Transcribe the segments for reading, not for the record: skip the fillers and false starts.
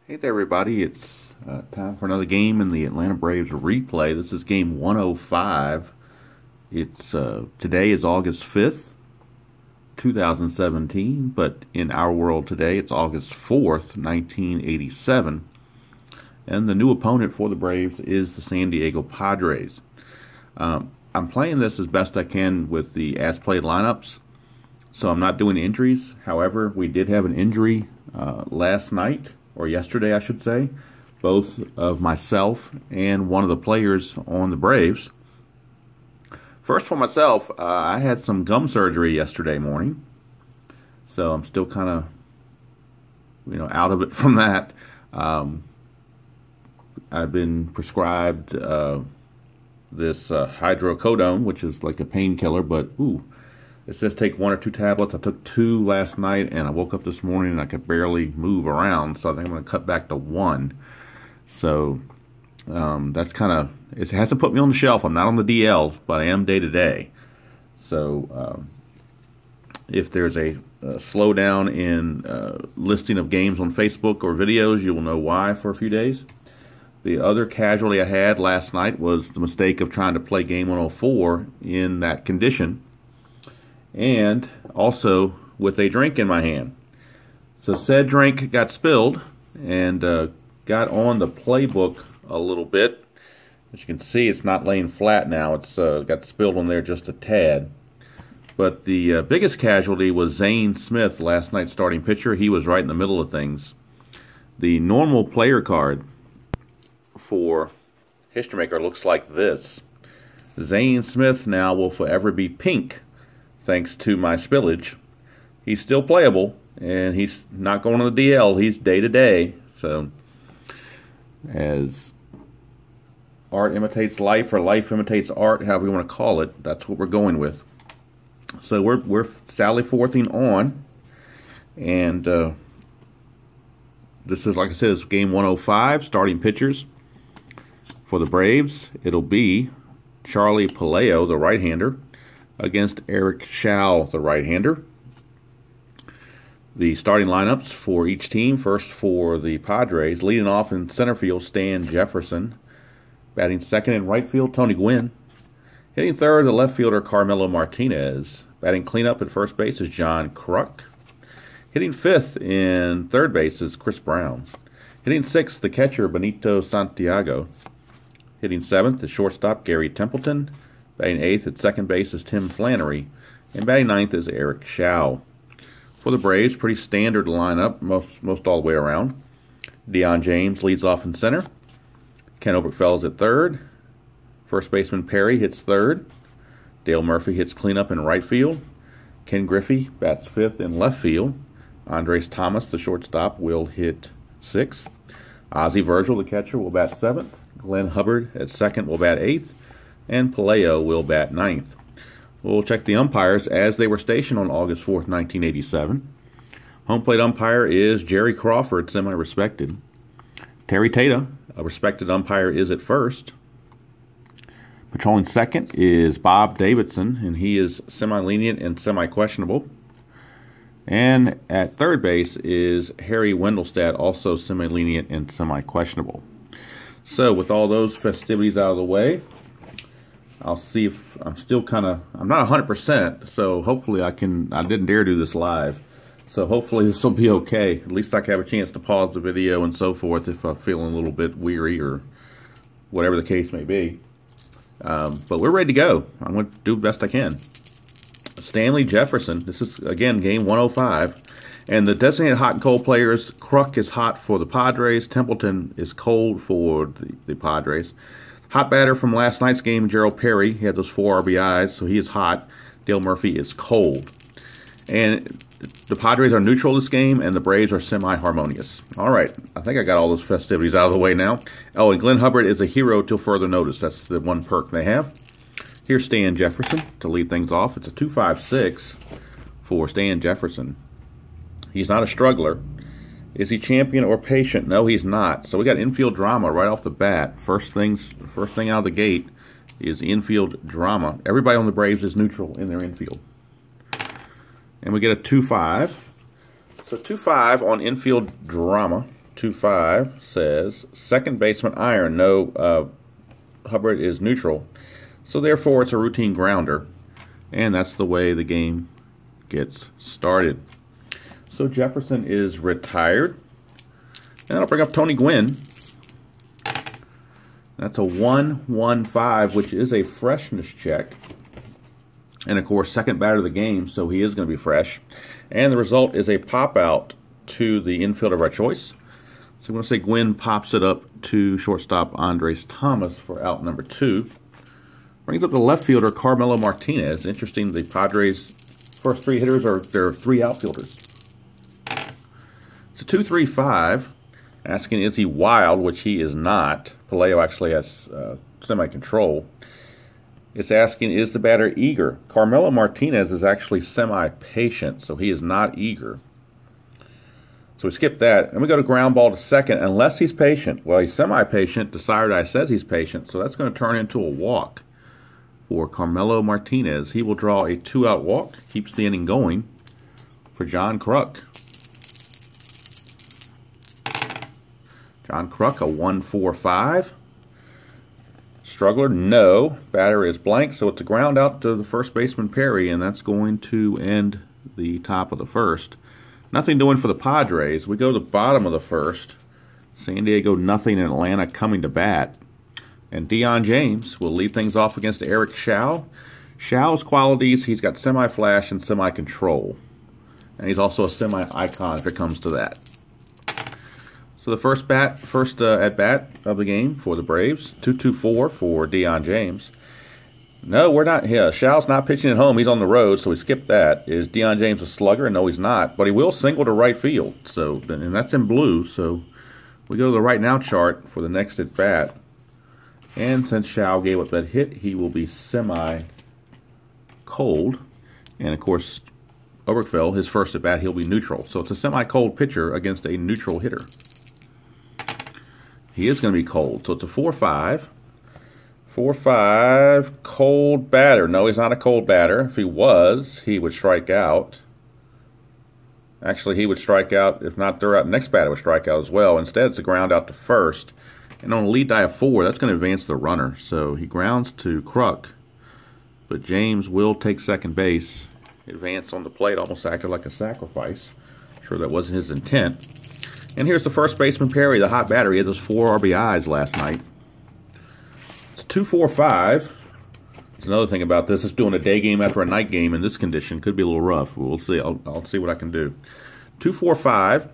Hey there, everybody. It's time for another game in the Atlanta Braves replay. This is game 105. Today is August 5th, 2017, but in our world today, it's August 4th, 1987. And the new opponent for the Braves is the San Diego Padres. I'm playing this as best I can with the as-played lineups, so I'm not doing injuries. However, we did have an injury last night, or yesterday I should say, both of myself and one of the players on the Braves. First, for myself, I had some gum surgery yesterday morning, so I'm still kind of, out of it from that. I've been prescribed this hydrocodone, which is like a painkiller, but it says take 1 or 2 tablets. I took 2 last night, and I woke up this morning and I could barely move around, so I think I'm going to cut back to 1. So that's kind of, it hasn't put me on the shelf. I'm not on the DL, but I am day to day. So if there's a slowdown in listing of games on Facebook or videos, you will know why for a few days. The other casualty I had last night was the mistake of trying to play game 104 in that condition, and also with a drink in my hand. So said drink got spilled and got on the playbook a little bit. As you can see, it's not laying flat now. It's got spilled on there just a tad. But the biggest casualty was Zane Smith, last night's starting pitcher. He was right in the middle of things. The normal player card for History Maker looks like this. Zane Smith now will forever be pink, thanks to my spillage. He's still playable, and he's not going on the DL. He's day to day. So, as art imitates life, or life imitates art, however you want to call it, that's what we're going with. So we're Sally Forthing on, and this is, like I said, it's game 105. Starting pitchers for the Braves, it'll be Charlie Palaio, the right-hander, against Eric Schau, the right-hander. The starting lineups for each team: first for the Padres, leading off in center field, Stan Jefferson. Batting second in right field, Tony Gwynn. Hitting third, the left fielder, Carmelo Martinez. Batting cleanup at first base is John Kruk. Hitting fifth in third base is Chris Brown. Hitting sixth, the catcher, Benito Santiago. Hitting seventh, the shortstop, Gary Templeton. Batting eighth at second base is Tim Flannery. And batting ninth is Eric Schau. For the Braves, pretty standard lineup, most all the way around. Deion James leads off in center. Ken Oberkfell is at third. First baseman Perry hits third. Dale Murphy hits cleanup in right field. Ken Griffey bats fifth in left field. Andres Thomas, the shortstop, will hit sixth. Ozzie Virgil, the catcher, will bat seventh. Glenn Hubbard at second will bat eighth. And Palaio will bat ninth. We'll check the umpires as they were stationed on August 4th, 1987. Home plate umpire is Jerry Crawford, semi-respected. Terry Tata, a respected umpire, is at first. Patrolling second is Bob Davidson, and he is semi-lenient and semi-questionable. And at third base is Harry Wendelstedt, also semi-lenient and semi-questionable. So with all those festivities out of the way, I'll see if I'm still I'm not 100%, so hopefully I didn't dare do this live. So hopefully this will be okay. At least I can have a chance to pause the video and so forth if I'm feeling a little bit weary or whatever the case may be. But we're ready to go. I'm going to do the best I can. Stanley Jefferson, this is, again, game 105. And the designated hot and cold players, Kruk is hot for the Padres. Templeton is cold for the Padres. Hot batter from last night's game, Gerald Perry. He had those 4 RBIs, so he is hot. Dale Murphy is cold. And the Padres are neutral this game, and the Braves are semi-harmonious. All right, I think I got all those festivities out of the way now. Oh, and Glenn Hubbard is a hero till further notice. That's the one perk they have. Here's Stan Jefferson to lead things off. It's a 2.56 for Stan Jefferson. He's not a struggler. Is he champion or patient? No, he's not. So we got infield drama right off the bat. First thing out of the gate is infield drama. Everybody on the Braves is neutral in their infield. And we get a 2-5. So 2-5 on infield drama. 225 says second baseman iron. No, Hubbard is neutral. So therefore it's a routine grounder. And that's the way the game gets started. So Jefferson is retired. And that'll bring up Tony Gwynn. That's a 1-1-5, which is a freshness check. And of course, second batter of the game, so he is going to be fresh. And the result is a pop out to the infielder of our choice. So I'm going to say Gwynn pops it up to shortstop Andres Thomas for out number 2. Brings up the left fielder Carmelo Martinez. Interesting, the Padres' first 3 hitters are their 3 outfielders. It's a 2-3-5. Asking, is he wild, which he is not. Palaio actually has semi-control. It's asking, is the batter eager? Carmelo Martinez is actually semi-patient, so he is not eager. So we skip that, and we go to ground ball to second, unless he's patient. Well, he's semi-patient. Desiredice says he's patient, so that's going to turn into a walk for Carmelo Martinez. He will draw a 2-out walk, keeps the inning going for John Kruk. John Kruk, a 1-4-5. Struggler, no. Batter is blank, so it's a ground out to the first baseman Perry, and that's going to end the top of the first. Nothing doing for the Padres. We go to the bottom of the first. San Diego nothing, and Atlanta coming to bat. And Deion James will lead things off against Eric Show. Show's qualities, he's got semi-flash and semi-control. And he's also a semi-icon if it comes to that. So the first at-bat of the game for the Braves, 2-2-4 for Deion James. No, we're not here. Show's not pitching at home. He's on the road, so we skip that. Is Deion James a slugger? No, he's not. But he will single to right field, so and that's in blue. So we go to the right now chart for the next at-bat. And since Show gave up that hit, he will be semi-cold. And, of course, Oberkfell, his first at-bat, he'll be neutral. So it's a semi-cold pitcher against a neutral hitter. He is going to be cold. So it's a 4-5. 4-5, cold batter. No, he's not a cold batter. If he was, he would strike out. Actually, he would strike out. If not, the next batter would strike out as well. Instead, it's a ground out to first. And on a lead die of 4, that's going to advance the runner. So he grounds to Kruk. But James will take second base. Advance on the plate, almost acted like a sacrifice. Sure that wasn't his intent. And here's the first baseman, Perry, the hot batter. He had those 4 RBIs last night. It's 2-4-5. That's another thing about this. It's doing a day game after a night game in this condition. Could be a little rough. We'll see. I'll see what I can do. 2-4-5.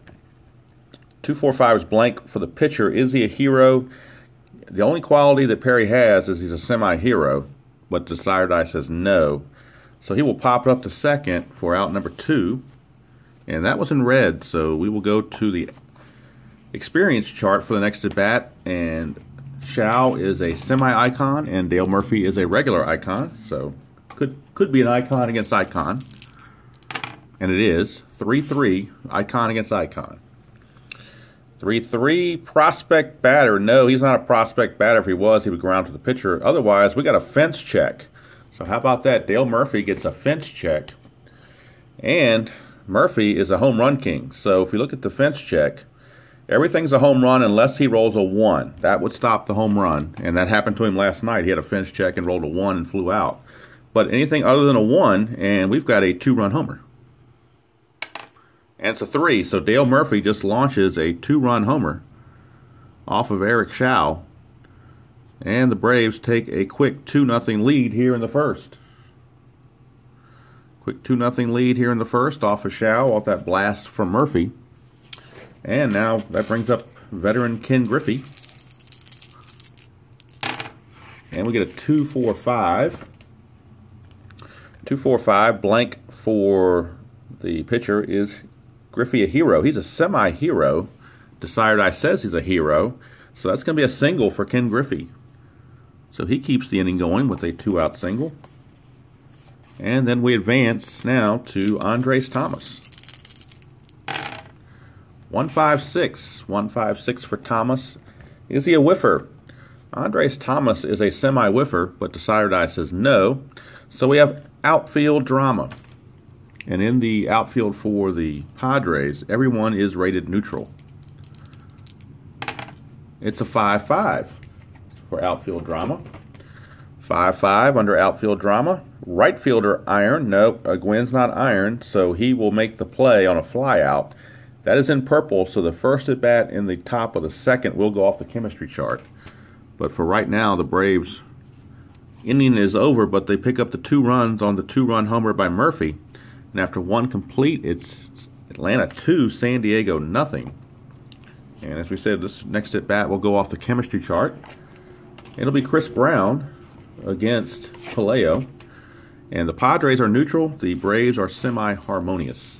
2-4-5 is blank for the pitcher. Is he a hero? The only quality that Perry has is he's a semi-hero, but Desiredice says no. So he will pop it up to second for out number 2. And that was in red, so we will go to the experience chart for the next at bat. And Show is a semi-icon, and Dale Murphy is a regular icon. So could be an icon against icon. And it is 3-3, icon against icon. 3-3, prospect batter. No, he's not a prospect batter. If he was, he would ground to the pitcher. Otherwise, we got a fence check. So how about that? Dale Murphy gets a fence check. And Murphy is a home run king. So if you look at the fence check, everything's a home run unless he rolls a 1. That would stop the home run. And that happened to him last night. He had a fence check and rolled a 1 and flew out. But anything other than a 1, and we've got a 2-run homer. And it's a 3, so Dale Murphy just launches a 2-run homer off of Eric Show. And the Braves take a quick 2-0 lead here in the first. Quick 2-0 lead here in the first off of Show, off that blast from Murphy. And now that brings up veteran Ken Griffey. And we get a 2-4-5. 2-4-5, blank for the pitcher. Is Griffey a hero? He's a semi-hero. Desiredice says he's a hero. So that's going to be a single for Ken Griffey. So he keeps the inning going with a 2-out single. And then we advance now to Andres Thomas. 1-5-6. 1-5-6 for Thomas. Is he a whiffer? Andres Thomas is a semi-whiffer, but Desiredice says no. So we have outfield drama. And in the outfield for the Padres, everyone is rated neutral. It's a 5-5 for outfield drama. 5-5 under outfield drama. Right fielder iron. Nope, Gwynn's not iron, so he will make the play on a flyout. That is in purple, so the first at bat in the top of the second will go off the chemistry chart. But for right now, the Braves inning is over, but they pick up the 2 runs on the 2-run homer by Murphy. And after 1 complete, it's Atlanta 2, San Diego nothing. And as we said, this next at bat will go off the chemistry chart. It'll be Chris Brown against Pelayo. And the Padres are neutral, the Braves are semi-harmonious.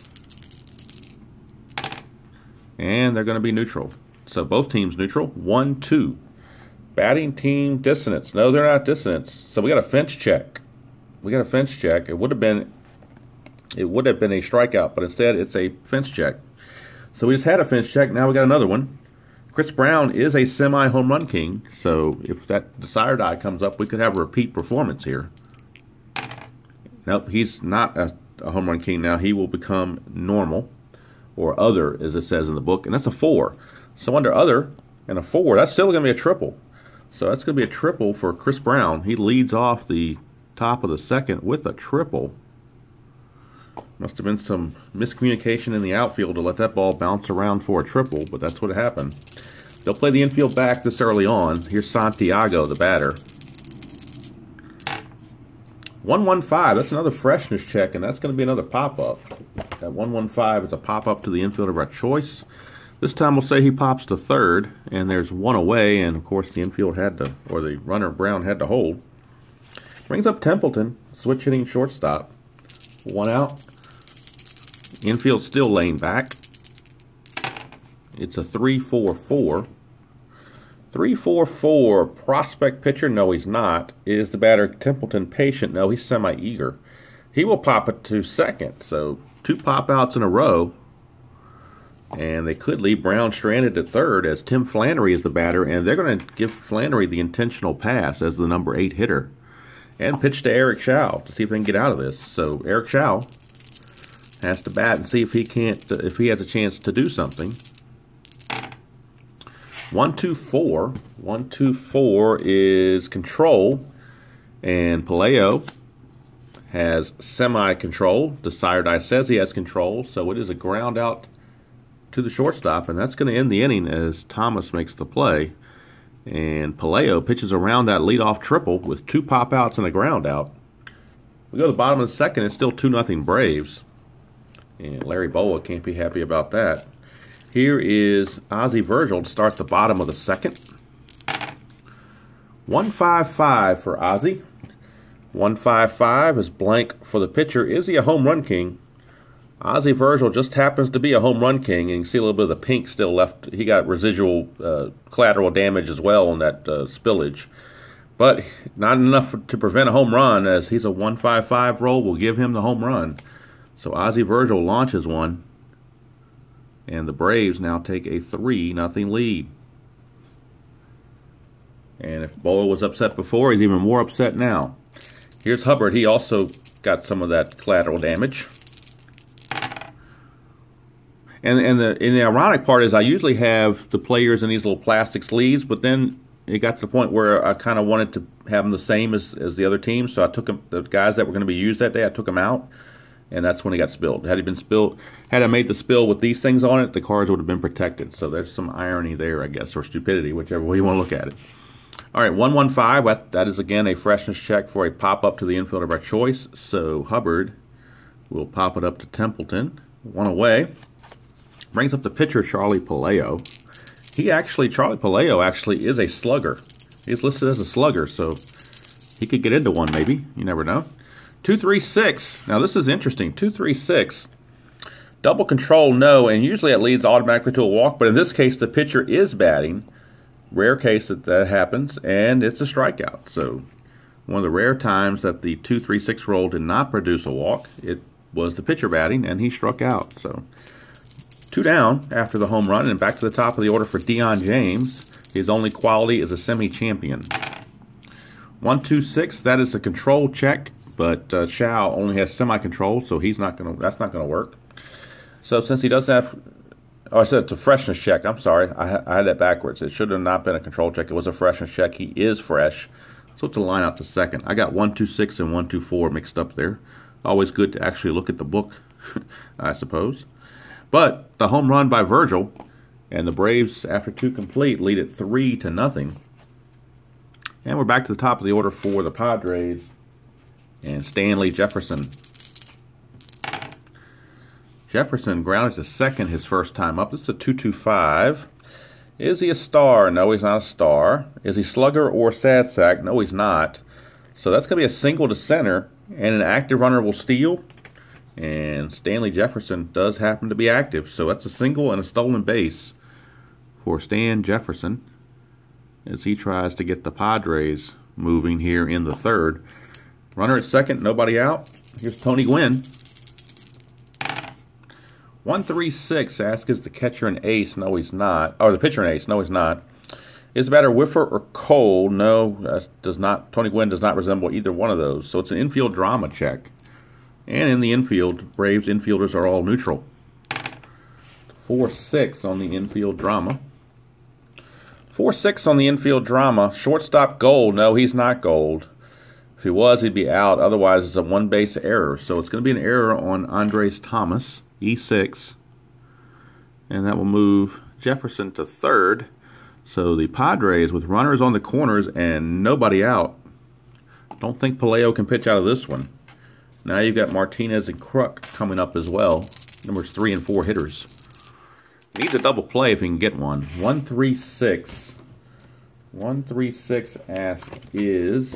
And they're going to be neutral. So both teams neutral. 1-2. Batting team dissonance. No, they're not dissonance. So we got a fence check. It would have been a strikeout, but instead it's a fence check. So we just had a fence check. Now we got another one. Chris Brown is a semi-home run king. So if that desired die comes up, we could have a repeat performance here. Nope, he's not a home run king now. He will become normal, or other, as it says in the book, and that's a 4. So under other and a 4, that's still going to be a triple. So that's going to be a triple for Chris Brown. He leads off the top of the second with a triple. Must have been some miscommunication in the outfield to let that ball bounce around for a triple, but that's what happened. They'll play the infield back this early on. Here's Santiago, the batter. 1-1-5, that's another freshness check, and that's going to be another pop-up. That 1-1-5 is a pop-up to the infielder of our choice. This time we'll say he pops to third, and there's 1 away, and of course the infield had to, or the runner Brown had to hold. Brings up Templeton, switch hitting shortstop. 1 out. Infield still laying back. It's a 3-4-4. 3-4-4, prospect pitcher, no he's not. Is the batter Templeton patient? No, he's semi-eager. He will pop it to second, so 2 pop-outs in a row. And they could leave Brown stranded at third as Tim Flannery is the batter, and they're going to give Flannery the intentional pass as the number 8 hitter. And pitch to Eric Chow to see if they can get out of this. So Eric Chow has to bat and see if he has a chance to do something. 1-2-4. 1-2-4 is control, and Pelayo has semi-control. Desired I says he has control, so it is a ground out to the shortstop, and that's going to end the inning as Thomas makes the play. And Pelayo pitches around that leadoff triple with 2 pop-outs and a ground out. We go to the bottom of the second, it's still 2-0 Braves. And Larry Bowa can't be happy about that. Here is Ozzie Virgil to start the bottom of the second. 1-5-5 for Ozzie. 1-5-5 is blank for the pitcher. Is he a home run king? Ozzie Virgil just happens to be a home run king, and you can see a little bit of the pink still left. He got residual collateral damage as well on that spillage. But not enough to prevent a home run, as he's a 1-5-5 roll will give him the home run. So Ozzie Virgil launches one, and the Braves now take a 3-0 lead. And if Bowa was upset before, he's even more upset now. Here's Hubbard. He also got some of that collateral damage. And the ironic part is I usually have the players in these little plastic sleeves, but then it got to the point where I kind of wanted to have them the same as the other team, so I took them, the guys that were going to be used that day, I took them out, and that's when it got spilled. Had I made the spill with these things on it, the cards would have been protected. So there's some irony there, I guess, or stupidity, whichever way you want to look at it. All right, 1-1-5, that is again a freshness check for a pop-up to the infield of our choice. So Hubbard will pop it up to Templeton. 1 away. Brings up the pitcher, Charlie Pelayo. Charlie Pelayo actually is a slugger. He's listed as a slugger, so he could get into one maybe. You never know. 2-3-6. Now this is interesting. 2-3-6. Double control, no, and usually it leads automatically to a walk, but in this case the pitcher is batting. Rare case that happens, and it's a strikeout. So one of the rare times that the 2-3-6 roll did not produce a walk, it was the pitcher batting, and he struck out. So 2 down after the home run, and back to the top of the order for Deion James. His only quality is a semi-champion. 1-2-6, that is a control check, but Chow only has semi-control, so that's not gonna work. So since he doesn't have Oh, I said it's a freshness check. I'm sorry. I had that backwards. It should have not been a control check. It was a freshness check. He is fresh. So it's a line out to second. I got 1-2-6 and 1-2-4 mixed up there. Always good to actually look at the book, I suppose. But the home run by Virgil, and the Braves, after 2 complete, lead it 3-0. And we're back to the top of the order for the Padres and Stanley Jefferson. Jefferson grounded to second his first time up. This is a 2-2-5. Is he a star? No, he's not a star. Is he slugger or sad sack? No, he's not. So that's going to be a single to center, and an active runner will steal. And Stanley Jefferson does happen to be active. So that's a single and a stolen base for Stan Jefferson as he tries to get the Padres moving here in the third. Runner at second, nobody out. Here's Tony Gwynn. 1-3-6. Ask, is the catcher an ace? No, he's not. Or the pitcher an ace? No, he's not. Is the batter whiffer or cold? No, does not. Tony Gwynn does not resemble either one of those. So it's an infield drama check. And in the infield, Braves infielders are all neutral. 4-6 on the infield drama. 4-6 on the infield drama. Shortstop Gold. No, he's not Gold. If he was, he'd be out. Otherwise, it's a one-base error. So it's going to be an error on Andres Thomas. E6, and that will move Jefferson to third. So the Padres, with runners on the corners and nobody out, don't think Pelayo can pitch out of this one. Now you've got Martinez and Kruk coming up as well, numbers 3 and 4 hitters. Needs a double play if he can get one. 1-3-6. 1-3-6. Ask, is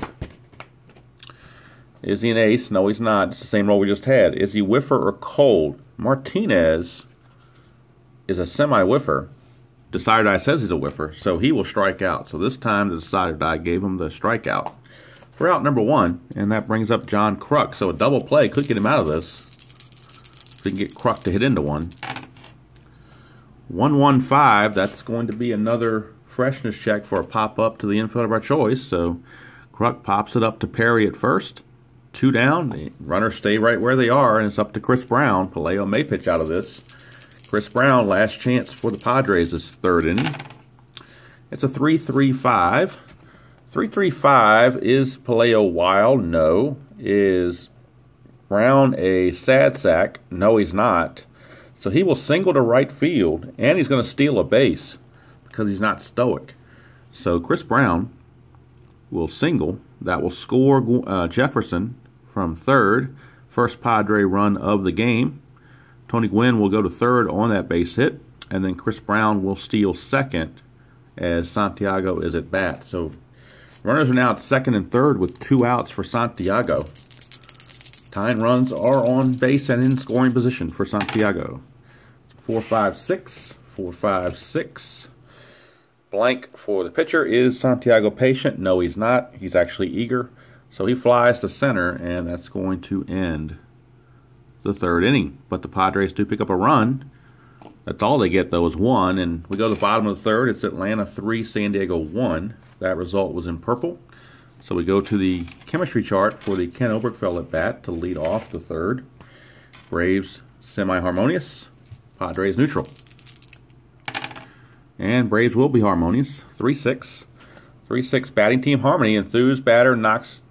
he an ace? No, he's not. It's the same roll we just had. Is he whiffer or cold? Martinez is a semi-whiffer. Decider Die says he's a whiffer, so he will strike out. So this time the Decider Die gave him the strikeout for out number 1, and that brings up John Kruk. So a double play could get him out of this if we can get Kruk to hit into one. 1-1-5. That's going to be another freshness check for a pop-up to the infield of our choice. So Kruk pops it up to Perry at first. 2 down, the runners stay right where they are, and it's up to Chris Brown. Pelayo may pitch out of this. Chris Brown, last chance for the Padres this third inning. It's a 3-3-5. 3-3-5. Is Pelayo wild? No. Is Brown a sad sack? No, he's not. So he will single to right field, and he's going to steal a base because he's not stoic. So Chris Brown will single. That will score Jefferson from third. First Padre run of the game. Tony Gwynn will go to third on that base hit, and then Chris Brown will steal second as Santiago is at bat. So runners are now at second and third with 2 outs for Santiago. Tying runs are on base and in scoring position for Santiago. 4-5-6. 4-5-6. Blank for the pitcher. Is Santiago patient? No, he's not. He's actually eager. So he flies to center, and that's going to end the third inning. But the Padres do pick up a run. That's all they get, though, is 1. And we go to the bottom of the third. It's Atlanta 3, San Diego 1. That result was in purple. So we go to the chemistry chart for the Ken Oberkfell at bat to lead off the third. Braves semi-harmonious. Padres neutral. And Braves will be harmonious. 3-6. 3-6 batting team harmony. Enthused batter knocks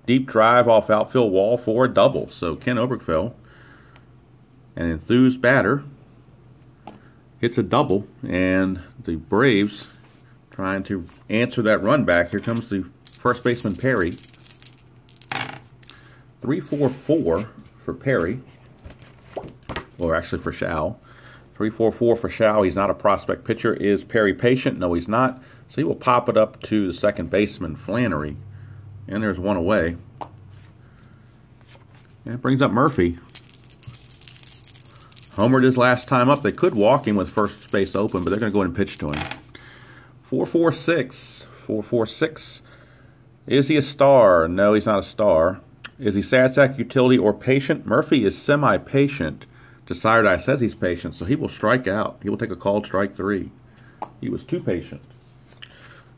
deep drive off outfield wall for a double. So Ken Oberkfell, an enthused batter, hits a double. And the Braves trying to answer that run back. Here comes the first baseman Perry. 3-4-4 for Perry. Or actually for Shao. 3-4-4 for Shao. He's not a prospect pitcher. Is Perry patient? No, he's not. So he will pop it up to the second baseman, Flannery. And there's one away. And it brings up Murphy. Homered his last time up. They could walk him with first base open, but they're going to go ahead and pitch to him. 4-4-6. 4-4-6. Is he a star? No, he's not a star. Is he sad sack, utility, or patient? Murphy is semi-patient. Decider Die says he's patient, so he will strike out. He will take a called strike 3. He was too patient.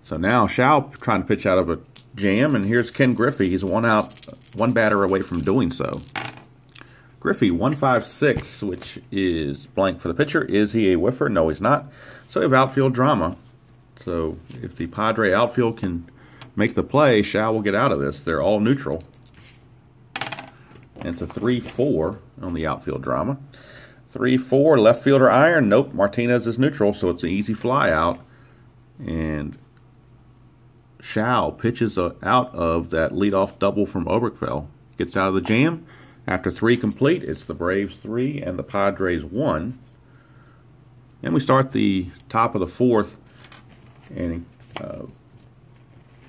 So now Shao trying to pitch out of a jam, and here's Ken Griffey. He's one batter away from doing so. Griffey 156, which is blank for the pitcher. Is he a whiffer? No, he's not. So we have outfield drama. So if the Padre outfield can make the play, Shao will get out of this. They're all neutral. And it's a 3-4 on the outfield drama. 3-4, left fielder iron. Nope, Martinez is neutral, so it's an easy fly out. And Shao pitches out of that leadoff double from Oberkfell. Gets out of the jam. After 3 complete, it's the Braves 3 and the Padres 1. And we start the top of the 4th. And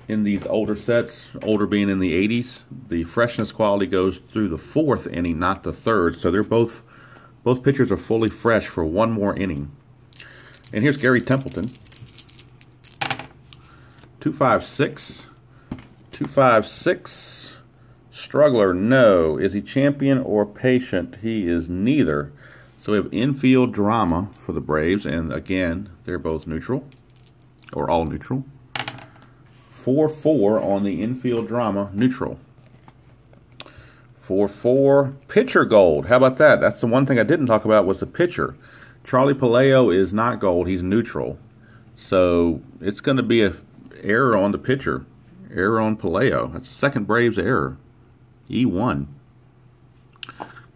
in these older sets, older being in the 80s, the freshness quality goes through the 4th inning, not the 3rd. So they're both pitchers are fully fresh for one more inning. And here's Gary Templeton. 256. 256. Struggler, no. Is he champion or patient? He is neither. So we have infield drama for the Braves, and again, they're both neutral, or all neutral. 4-4 on the infield drama, neutral. 4-4, pitcher gold. How about that? That's the one thing I didn't talk about was the pitcher. Charlie Palaio is not gold, he's neutral. So it's going to be an error on the pitcher. Error on Palaio. That's the second Braves error. E1.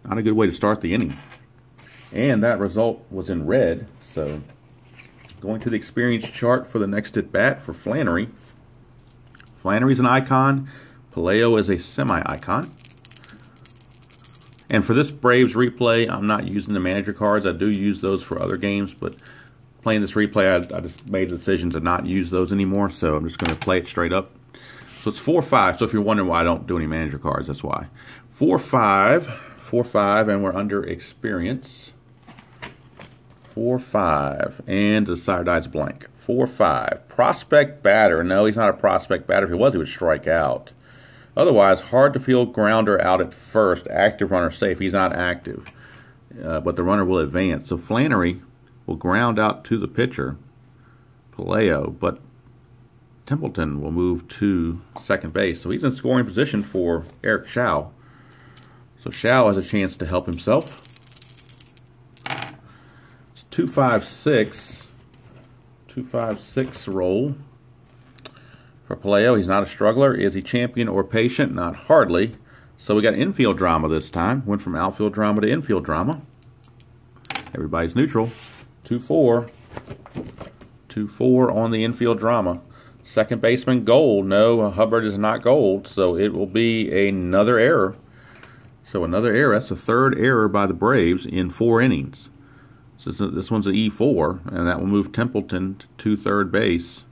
Not a good way to start the inning. And that result was in red. So going to the experience chart for the next at bat for Flannery. Flannery's an icon. Palaio is a semi-icon. And for this Braves replay, I'm not using the manager cards. I do use those for other games, but playing this replay, I just made the decision to not use those anymore. So I'm just going to play it straight up. So it's 4-5. So if you're wondering why I don't do any manager cards, that's why. 4-5. 4-5, and we're under experience. 4-5, and the side die's blank. 4-5. Prospect batter. No, he's not a prospect batter. If he was, he would strike out. Otherwise, hard to field grounder out at first. Active runner safe. He's not active, but the runner will advance. So Flannery will ground out to the pitcher, Palaio, but Templeton will move to second base. So he's in scoring position for Eric Shao. So Shao has a chance to help himself. It's 2-5-6. 2-5-6 roll for Palaio. He's not a struggler. Is he champion or patient? Not hardly. So we got infield drama this time. Went from outfield drama to infield drama. Everybody's neutral. 2-4. 2-4 on the infield drama. Second baseman gold. No, Hubbard is not gold, so it will be another error. So another error. That's the third error by the Braves in 4 innings. So this one's an E4, and that will move Templeton to third base.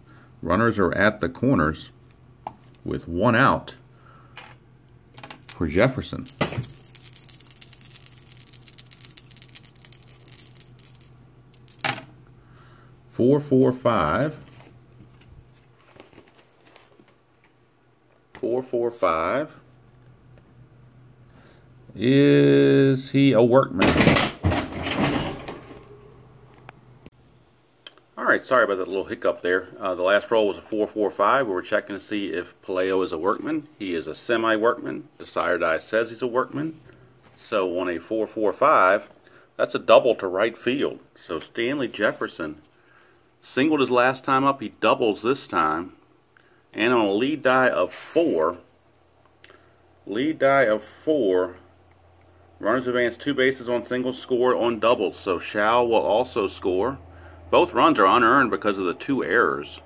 Runners are at the corners with 1 out for Jefferson. Four, 5. 4-4-5. Is he a workman? Alright, sorry about that little hiccup there. The last roll was a 4-4-5. We were checking to see if Palaio is a workman. He is a semi-workman. The sire die says he's a workman. So on a 4-4-5, that's a double to right field. So Stanley Jefferson singled his last time up. He doubles this time. And on a lead die of 4, runners advance 2 bases on singles, scored on doubles. So Shao will also score. Both runs are unearned because of the 2 errors,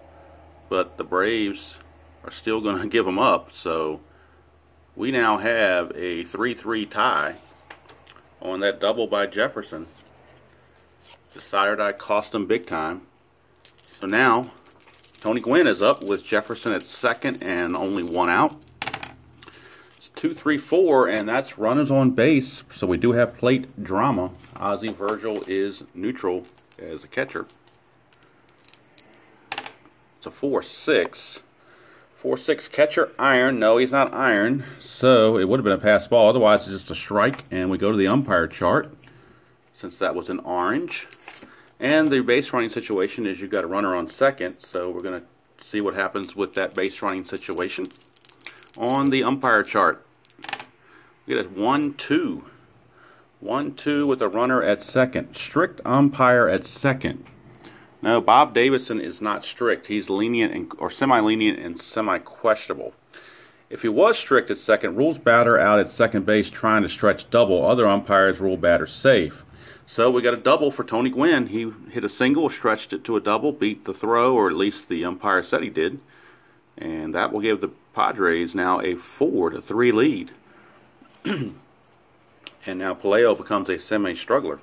but the Braves are still going to give them up. So we now have a 3-3 tie on that double by Jefferson. The sire die cost them big time. So now Tony Gwynn is up with Jefferson at second and only 1 out. It's 2-3-4, and that's runners on base. So we do have plate drama. Ozzie Virgil is neutral as a catcher. It's a 4-6. 4-6 catcher iron. No, he's not iron. So it would have been a pass ball. Otherwise, it's just a strike. And we go to the umpire chart, since that was an orange. And the base running situation is you've got a runner on second, so we're going to see what happens with that base running situation. On the umpire chart, we get a 1-2. 1-2 with a runner at second. Strict umpire at second. No, Bob Davidson is not strict. He's lenient or semi-lenient and semi-questionable. If he was strict at second, rules batter out at second base trying to stretch double. Other umpires rule batter safe. So we got a double for Tony Gwynn. He hit a single, stretched it to a double, beat the throw, or at least the umpire said he did. And that will give the Padres now a 4-3 lead. And now Pelayo becomes a semi-struggler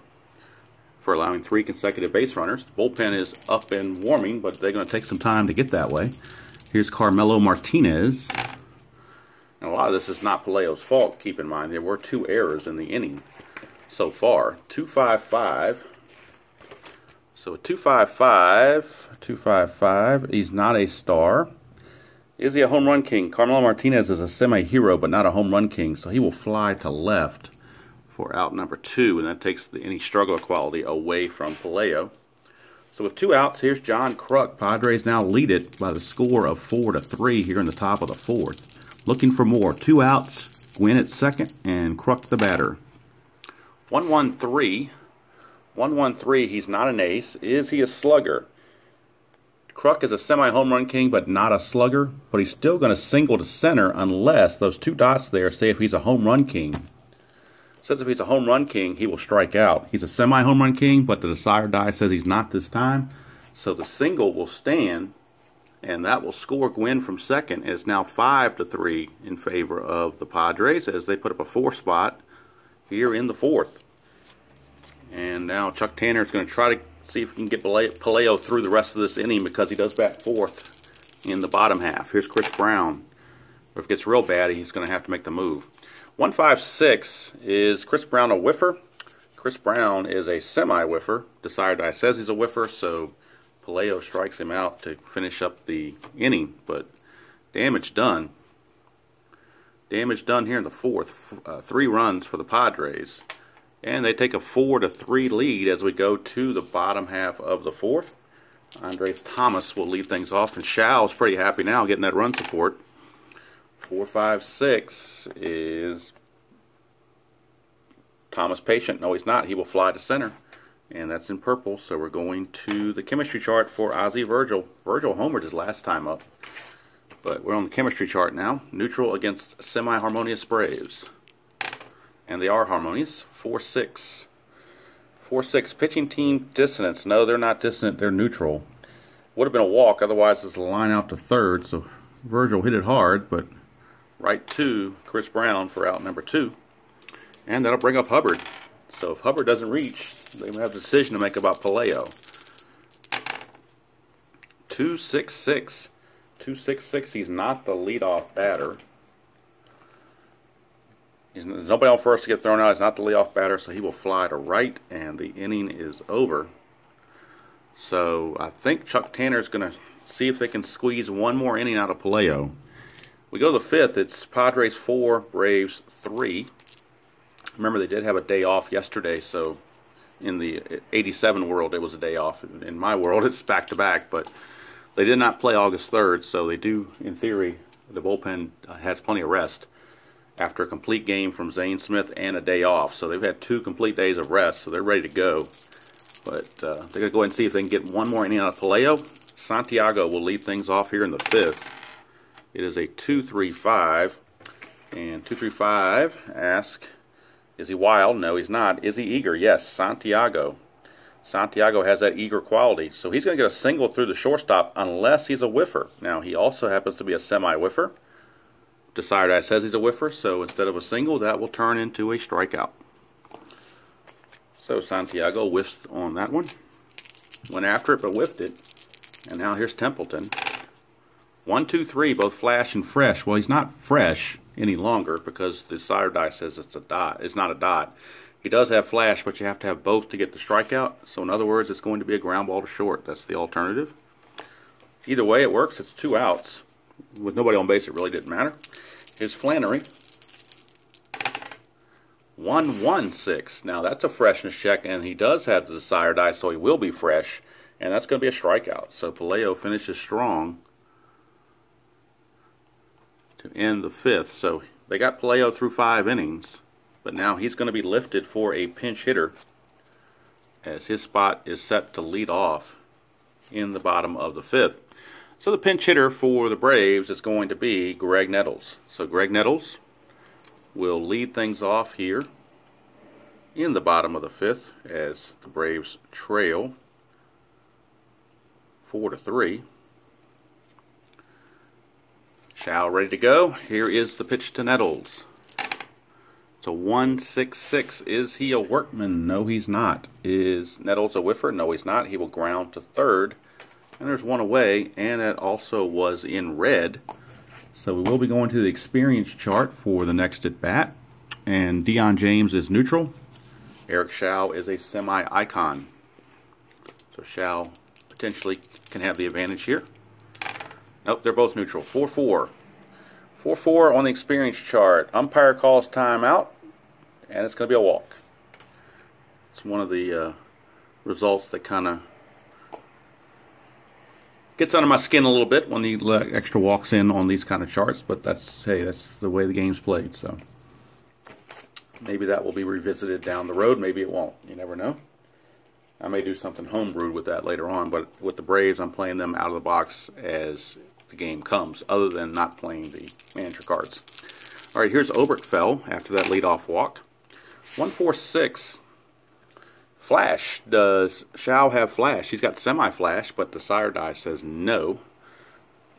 for allowing 3 consecutive base runners. The bullpen is up and warming, but they're going to take some time to get that way. Here's Carmelo Martinez. And a lot of this is not Pelayo's fault, keep in mind. There were 2 errors in the inning so far. 2.55. So a 2.55. He's not a star. Is he a home run king? Carmelo Martinez is a semi-hero, but not a home run king, so he will fly to left for out number 2, and that takes any struggler quality away from Pelayo. So with 2 outs, here's John Kruk. Padres now lead it by the score of 4-3 here in the top of the 4th. Looking for more. 2 outs, Gwynn at second, and Kruk the batter. 1-1-3. 1-1-3, he's not an ace. Is he a slugger? Kruk is a semi-home run king, but not a slugger. But he's still going to single to center unless those 2 dots there say if he's a home run king. It says if he's a home run king, he will strike out. He's a semi-home run king, but the desired die says he's not this time. So the single will stand, and that will score Gwynn from second. It's now 5-3 in favor of the Padres as they put up a 4 spot here in the 4th. And now Chuck Tanner is going to try to see if he can get Pelayo through the rest of this inning because he does bat 4th in the bottom half. Here's Chris Brown. If it gets real bad, he's going to have to make the move. 1-5-6. Is Chris Brown a whiffer? Chris Brown is a semi-whiffer. Desired die says he's a whiffer, so Pelayo strikes him out to finish up the inning. But damage done. Damage done here in the 4th. 3 runs for the Padres. And they take a 4-3 lead as we go to the bottom half of the 4th. Andres Thomas will lead things off, and Shaw's pretty happy now getting that run support. 4-5-6 is Thomas patient. No, he's not. He will fly to center, and that's in purple. So we're going to the chemistry chart for Ozzie Virgil. Virgil homered his last time up, but we're on the chemistry chart now. Neutral against semi-harmonious Braves. And they are harmonious. 4-6. 4-6. Pitching team dissonance. No, they're not dissonant. They're neutral. Would have been a walk. Otherwise, it's a line out to third. So Virgil hit it hard, but right to Chris Brown for out number 2. And that'll bring up Hubbard. So if Hubbard doesn't reach, they have a decision to make about Pelayo. 2-6-6. 2-6-6. He's not the leadoff batter. There's nobody on first to get thrown out. He's not the leadoff batter, so he will fly to right, and the inning is over. So I think Chuck Tanner is going to see if they can squeeze one more inning out of Pelayo. We go to the 5th. It's Padres 4, Braves 3. Remember, they did have a day off yesterday, so in the 87 world, it was a day off. In my world, it's back-to-back, but they did not play August 3rd, so they do, in theory, the bullpen has plenty of rest after a complete game from Zane Smith and a day off. So they've had 2 complete days of rest, so they're ready to go. But they're going to go ahead and see if they can get one more inning out of Pelayo. Santiago will lead things off here in the 5th. It is a 2-3-5. And 2-3-5 asks, is he wild? No, he's not. Is he eager? Yes, Santiago. Santiago has that eager quality. So he's going to get a single through the shortstop unless he's a whiffer. Now, he also happens to be a semi-whiffer. Desired Eye says he's a whiffer, so instead of a single, that will turn into a strikeout. So Santiago whiffs on that one. Went after it, but whiffed it. And now here's Templeton. 1-2-3, both flash and fresh. Well, he's not fresh any longer because the desired die says it's a dot. It's not a dot. He does have flash, but you have to have both to get the strikeout. So in other words, it's going to be a ground ball to short. That's the alternative. Either way, it works. It's 2 outs. With nobody on base, it really didn't matter. Here's Flannery. 1-1-6. Now, that's a freshness check, and he does have the desired die, so he will be fresh, and that's going to be a strikeout. So Pelayo finishes strong to end the 5th. So they got Pelayo through 5 innings, but now he's going to be lifted for a pinch hitter as his spot is set to lead off in the bottom of the 5th. So the pinch hitter for the Braves is going to be Graig Nettles. So Graig Nettles will lead things off here in the bottom of the 5th as the Braves trail 4-3. Shao ready to go. Here is the pitch to Nettles. It's a 1-6-6. Is he a workman? No, he's not. Is Nettles a whiffer? No, he's not. He will ground to third. And there's one away, and that also was in red. So we will be going to the experience chart for the next at bat. And Dion James is neutral. Eric Shao is a semi-icon. So Shao potentially can have the advantage here. Nope, they're both neutral. 4-4. 4-4 on the experience chart. Umpire calls timeout, and it's going to be a walk. It's one of the results that kind of gets under my skin a little bit when you let extra walks in on these kind of charts, but that's, hey, that's the way the game's played. So maybe that will be revisited down the road. Maybe it won't. You never know. I may do something homebrewed with that later on, but with the Braves, I'm playing them out of the box as the game comes, other than not playing the manager cards. All right, here's Oberkfell after that leadoff walk. 1-4-6. Flash. Does Shao have flash? He's got semi-flash, but the sire die says no.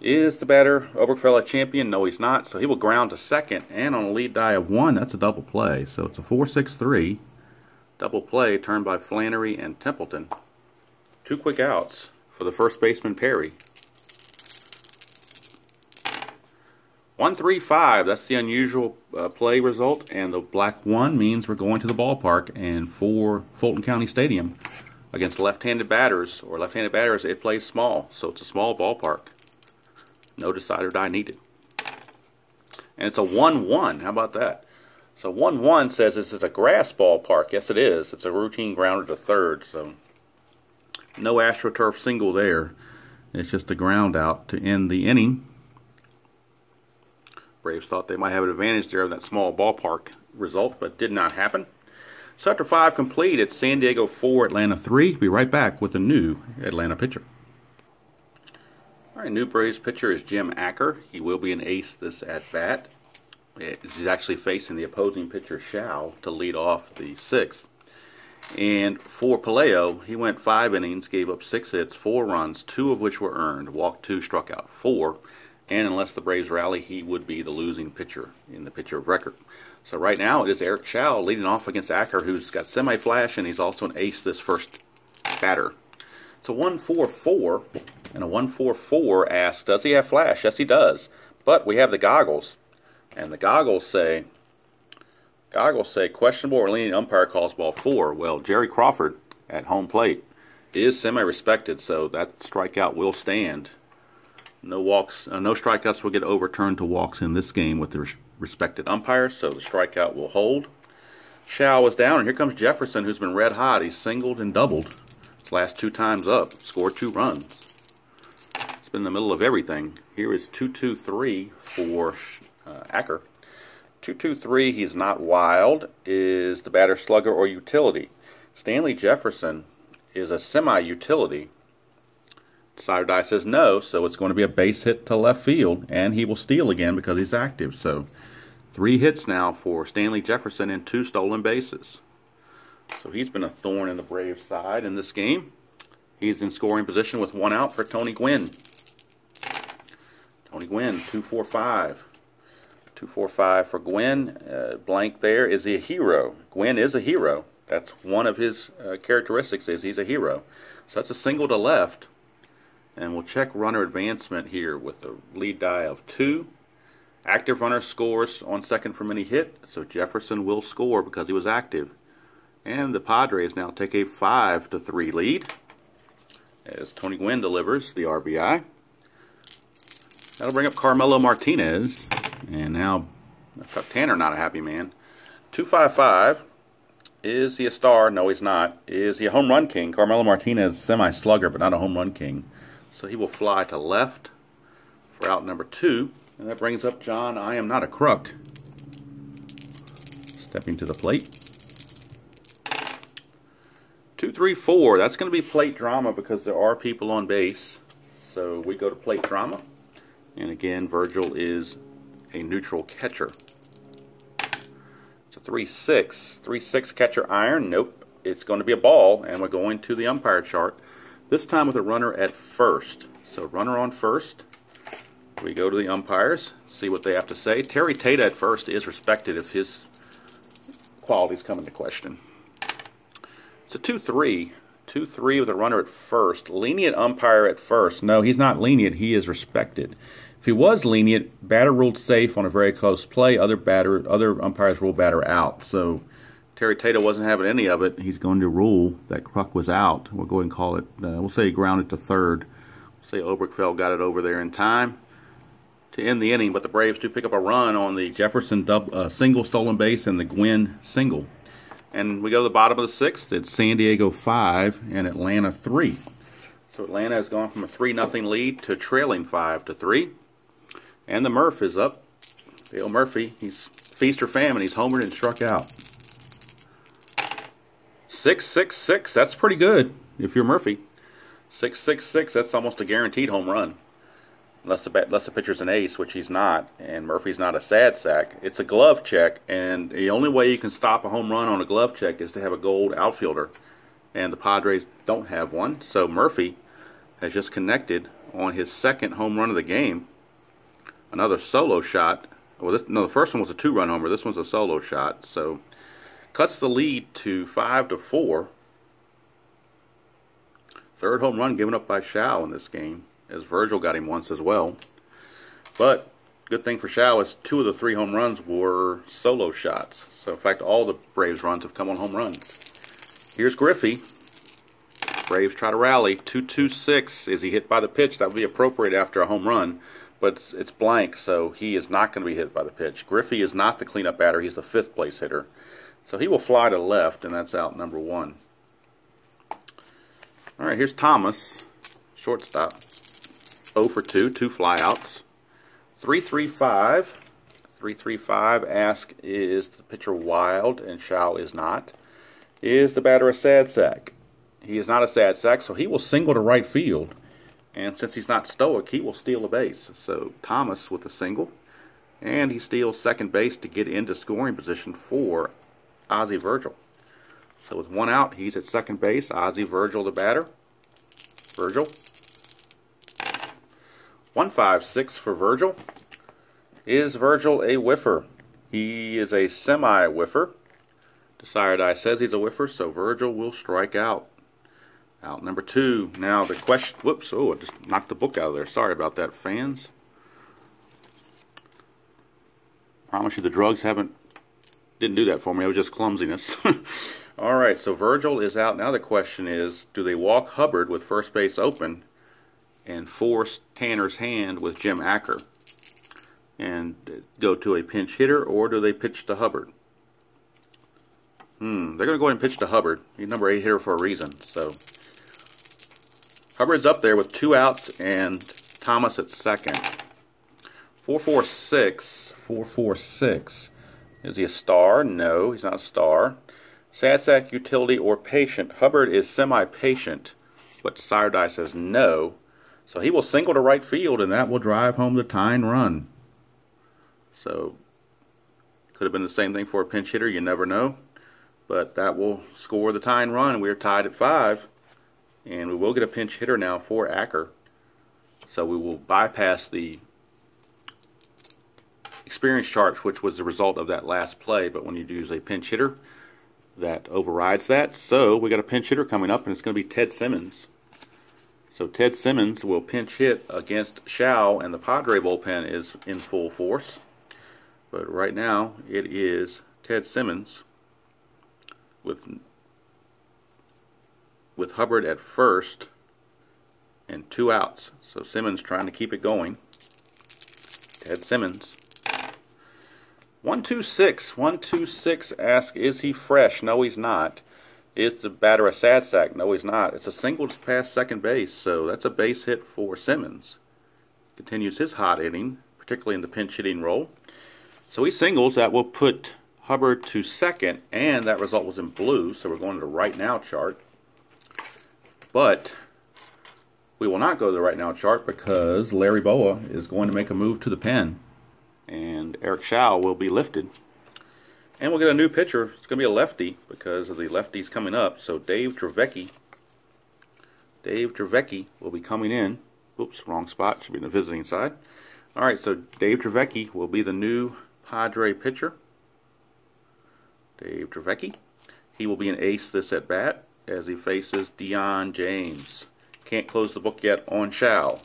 Is the batter Oberkfell a champion? No, he's not. So he will ground to second, and on a lead die of 1, that's a double play. So it's a 4-6-3. Double play turned by Flannery and Templeton. 2 quick outs for the first baseman Perry. 1-3-5, that's the unusual play result, and the black 1 means we're going to the ballpark, and for Fulton County Stadium against left-handed batters, it plays small, so it's a small ballpark. No decider die needed. And it's a 1-1, how about that? So 1-1 says this is a grass ballpark. Yes, it is. It's a routine grounder to third, so no AstroTurf single there. It's just a ground out to end the inning. Braves thought they might have an advantage there of that small ballpark result, but did not happen. So after 5 complete, it's San Diego 4, Atlanta 3. Be right back with a new Atlanta pitcher. All right, new Braves pitcher is Jim Acker. He will be an ace this at-bat. He's actually facing the opposing pitcher, Shao, to lead off the 6th. And for Palaio, he went 5 innings, gave up 6 hits, 4 runs, 2 of which were earned, walked 2, struck out 4. And unless the Braves rally, he would be the losing pitcher in the pitcher of record. So right now it is Eric Shao leading off against Acker, who's got semi-flash, and he's also an ace this first batter. It's a 1-4-4, and a 1-4-4 asks, does he have flash? Yes, he does. But we have the goggles, and the goggles say questionable or leaning umpire calls ball 4. Well, Jerry Crawford at home plate is semi-respected, so that strikeout will stand. No walks, no strikeouts will get overturned to walks in this game with the respected umpires, so the strikeout will hold. Shao is down, and here comes Jefferson, who's been red hot. He's singled and doubled his last 2 times up, scored 2 runs. It's been in the middle of everything. Here is 2-2-3 for Acker. 2-2-3, he's not wild. Is the batter slugger or utility? Stanley Jefferson is a semi-utility. Decider die says no, so it's going to be a base hit to left field, and he will steal again because he's active. So 3 hits now for Stanley Jefferson and 2 stolen bases. So he's been a thorn in the Braves' side in this game. He's in scoring position with 1 out for Tony Gwynn. Tony Gwynn, 2-4-5. 2-4-5 for Gwynn. Blank there. Is he a hero? Gwynn is a hero. That's one of his characteristics, is he's a hero. So that's a single to left. And we'll check runner advancement here with a lead die of 2. Active runner scores on second from any hit, so Jefferson will score because he was active. And the Padres now take a 5-3 lead as Tony Gwynn delivers the RBI. That'll bring up Carmelo Martinez. And now Chuck Tanner, not a happy man. 2-5-5. Is he a star? No, he's not. Is he a home run king? Carmelo Martinez, semi-slugger, but not a home run king. So he will fly to left for out number 2. And that brings up John, I am not a crook. stepping to the plate. 2, 3, 4. That's going to be plate drama because there are people on base. So we go to plate drama. And again, Virgil is a neutral catcher. It's a 3-6. 3-6 catcher iron. Nope. It's going to be a ball, and we're going to the umpire chart. This time with a runner at first. So runner on first. We go to the umpires, see what they have to say. Terry Tate at first is respected if his qualities come into question. It's a 2-3. 2-3 with a runner at first. Lenient umpire at first. No, he's not lenient. He is respected. If he was lenient, batter ruled safe on a very close play. Other umpires ruled batter out. So Terry Tate wasn't having any of it. He's going to rule that Kruk was out. We'll go ahead and call it. We'll say he grounded to third. We'll say Oberkfell got it over there in time to end the inning. But the Braves do pick up a run on the Jefferson single stolen base and the Gwynn single. And we go to the bottom of the sixth. It's San Diego 5 and Atlanta 3. So Atlanta has gone from a 3-0 lead to trailing 5-3. And the Murph is up. Dale Murphy, he's feast or famine. He's homered and struck out. 6-6-6. That's pretty good if you're Murphy. 6-6-6. That's almost a guaranteed home run. Unless the pitcher's an ace, which he's not, and Murphy's not a sad sack. It's a glove check, and the only way you can stop a home run on a glove check is to have a gold outfielder, and the Padres don't have one. So Murphy has just connected on his second home run of the game. Another solo shot. Well, the first one was a 2-run homer. This one's a solo shot. So cuts the lead to 5-4. Third home run given up by Shao in this game, as Virgil got him once as well. But good thing for Shao is 2 of the 3 home runs were solo shots. So in fact, all the Braves runs have come on home runs. Here's Griffey. Braves try to rally. 2-2-6. Is he hit by the pitch? That would be appropriate after a home run, but it's blank, so he is not going to be hit by the pitch. Griffey is not the cleanup batter. He's the 5th place hitter. So he will fly to left, and that's out number 1. All right, here's Thomas, shortstop. 0 for 2, 2 flyouts. 3-3-5. 3-3-5. Ask, is the pitcher wild? And Shao is not. Is the batter a sad sack? He is not a sad sack, so he will single to right field. And since he's not stoic, he will steal a base. So Thomas with a single. And he steals second base to get into scoring position for Ozzie Virgil. So with 1 out, he's at second base. Ozzie Virgil the batter. Virgil. 1-5-6 for Virgil. Is Virgil a whiffer? He is a semi-whiffer. Desire says he's a whiffer, so Virgil will strike out. Out number 2. Now the question... Whoops, oh, I just knocked the book out of there. Sorry about that, fans. Promise you the drugs didn't do that for me. It was just clumsiness. Alright, so Virgil is out. Now the question is, do they walk Hubbard with first base open and force Tanner's hand with Jim Acker and go to a pinch hitter, or do they pitch to Hubbard? They're going to go ahead and pitch to Hubbard. He's number 8 hitter for a reason. So Hubbard's up there with 2 outs and Thomas at second. 4-4-6. 4-4-6. Is he a star? No, he's not a star. Sad sack, utility, or patient. Hubbard is semi-patient, but Desire says no. So he will single to right field, and that will drive home the tying run. So could have been the same thing for a pinch hitter. You never know. But that will score the tying run. We are tied at 5. And we will get a pinch hitter now for Acker. So we will bypass the experience chart, which was the result of that last play. But when you use a pinch hitter, that overrides that. So we got a pinch hitter coming up, and it's going to be Ted Simmons. So Ted Simmons will pinch hit against Shao, and the Padre bullpen is in full force. But right now, it is Ted Simmons with Hubbard at first and 2 outs. So Simmons trying to keep it going. Ted Simmons. 1-2-6. 1-2-6. Ask, is he fresh? No, he's not. Is the batter a sad sack? No, he's not. It's a single to past second base, so that's a base hit for Simmons. Continues his hot inning, particularly in the pinch hitting role. So he singles. That will put Hubbard to second, and that result was in blue, so we're going to the right now chart. But we will not go to the right now chart because Larry Boa is going to make a move to the pen, and Eric Schau will be lifted. And we'll get a new pitcher. It's going to be a lefty because of the lefties coming up. So Dave Dravecky will be coming in. Oops, wrong spot. Should be in the visiting side. All right, so Dave Dravecky will be the new Padre pitcher. Dave Dravecky. He will be an ace this at bat as he faces Dion James. Can't close the book yet on Schau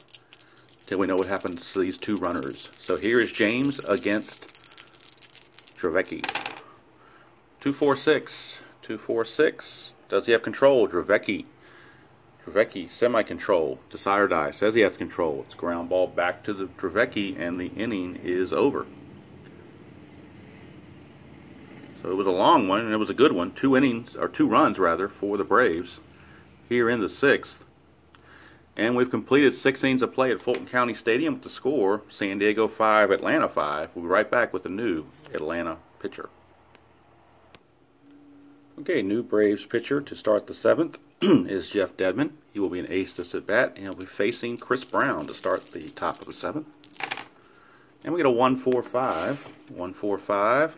till we know what happens to these two runners. So here is James against Dravecky. 2-4-6. 2-4-6. Does he have control? Dravecky, semi-control. Decider die. Says he has control. It's ground ball back to the Dravecky, and the inning is over. So it was a long one, and it was a good one. 2 innings, or 2 runs rather, for the Braves here in the 6th. And we've completed 6 innings of play at Fulton County Stadium with the score San Diego 5, Atlanta 5. We'll be right back with the new Atlanta pitcher. Okay, new Braves pitcher to start the 7th is Jeff Dedmon. He will be an ace this at bat, and he'll be facing Chris Brown to start the top of the 7th. And we get a 1-4-5. 1-4-5.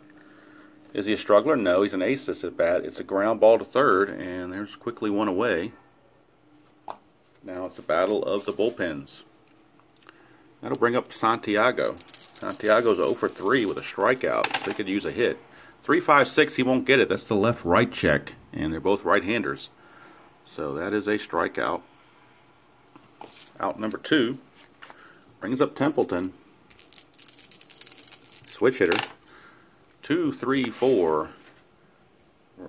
Is he a struggler? No, he's an ace this at bat. It's a ground ball to third, and there's quickly one away. Now it's a battle of the bullpens. That'll bring up Santiago. Santiago's 0 for 3 with a strikeout. They could use a hit. 3-5-6, he won't get it. That's the left-right check, and they're both right-handers. So that is a strikeout. Out number 2 brings up Templeton. Switch hitter. 2-3-4.